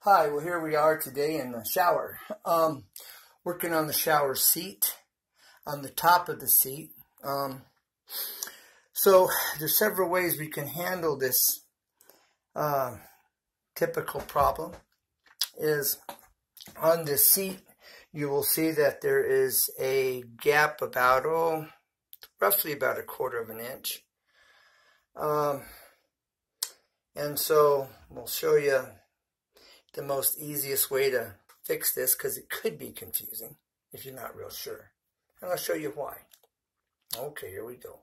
Hi, well here we are today in the shower. Working on the shower seat, on the top of the seat. So there's several ways we can handle this typical problem. Is on this seat you will see that there is a gap about, roughly about 1/4 of an inch. And so we'll show you the most easiest way to fix this, because it could be confusing if you're not real sure. And I'll show you why. Okay, here we go.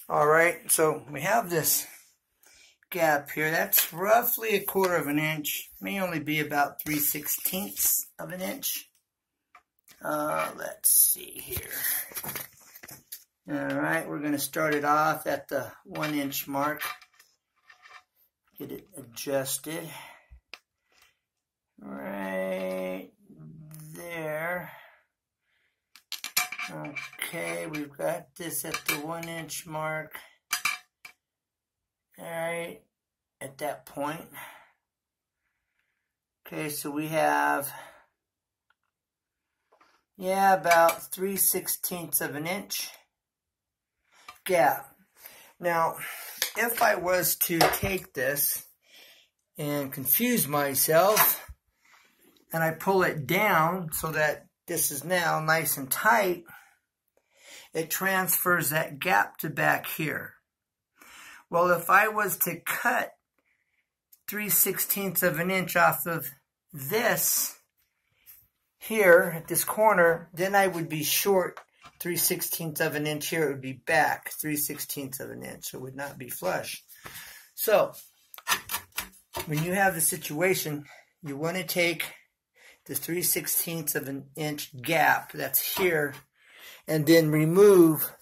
Alright, so we have this gap here. That's roughly 1/4 of an inch. May only be about 3/16 of an inch. Let's see here. Alright, we're going to start it off at the 1 inch mark. Get it adjusted right there. Okay, we've got this at the 1 inch mark. Alright, at that point. Okay, so we have, about 3/16 of an inch gap. Now, if I was to take this and confuse myself and I pull it down so that this is now nice and tight, it transfers that gap to back here. Well, if I was to cut 3/16 of an inch off of this here at this corner, then I would be short 3/16 of an inch here. It would be back 3/16 of an inch. So it would not be flush. So when you have the situation, you want to take the 3/16 of an inch gap that's here and then remove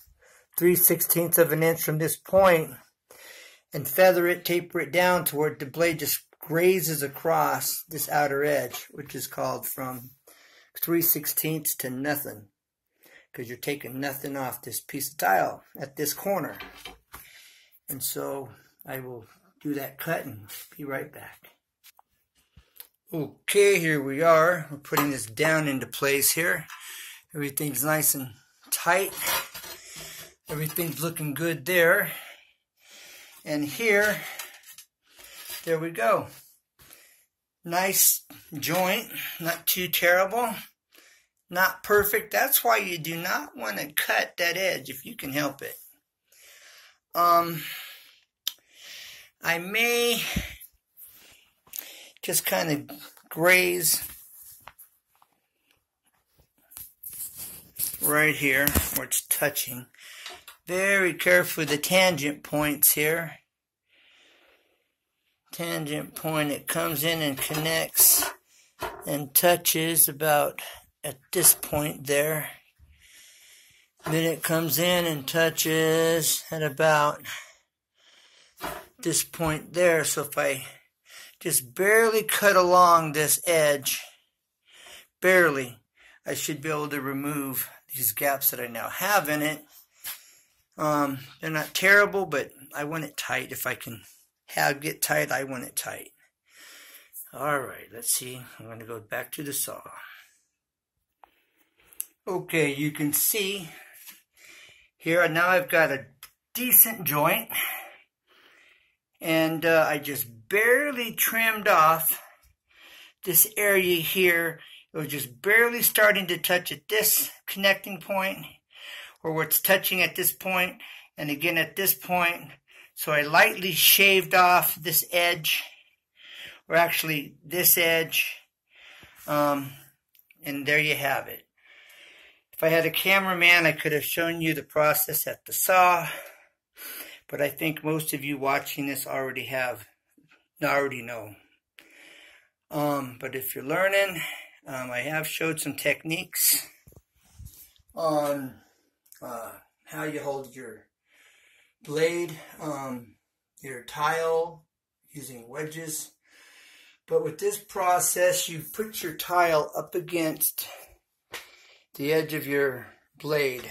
3/16 of an inch from this point and feather it, taper it down to where the blade just grazes across this outer edge, which is called from 3/16 to nothing, because you're taking nothing off this piece of tile at this corner. And so I will do that cut and be right back. Okay, here we are. We're putting this down into place here. Everything's nice and tight. Everything's looking good there. And here, there we go. Nice joint, not too terrible. Not perfect. That's why you do not want to cut that edge if you can help it. I may just kind of graze right here where it's touching. Very careful with the tangent points here. Tangent point, it comes in and connects and touches about at this point there. Then it comes in and touches at about this point there. So if I just barely cut along this edge, barely, I should be able to remove these gaps that I now have in it. They're not terrible, but I want it tight. If I can get tight, I want it tight. Alright, let's see. I'm going to go back to the saw. Okay, you can see here now I've got a decent joint, and I just barely trimmed off this area here. It was just barely starting to touch at this connecting point, or where it's touching at this point, and again at this point. So I lightly shaved off this edge, or actually this edge, and there you have it. If I had a cameraman, I could have shown you the process at the saw, but I think most of you watching this already know. But if you're learning, I have showed some techniques on how you hold your blade, your tile using wedges. But with this process, you put your tile up against the edge of your blade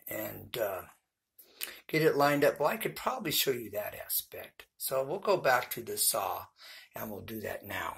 and get it lined up. Well, I could probably show you that aspect. So we'll go back to the saw and we'll do that now.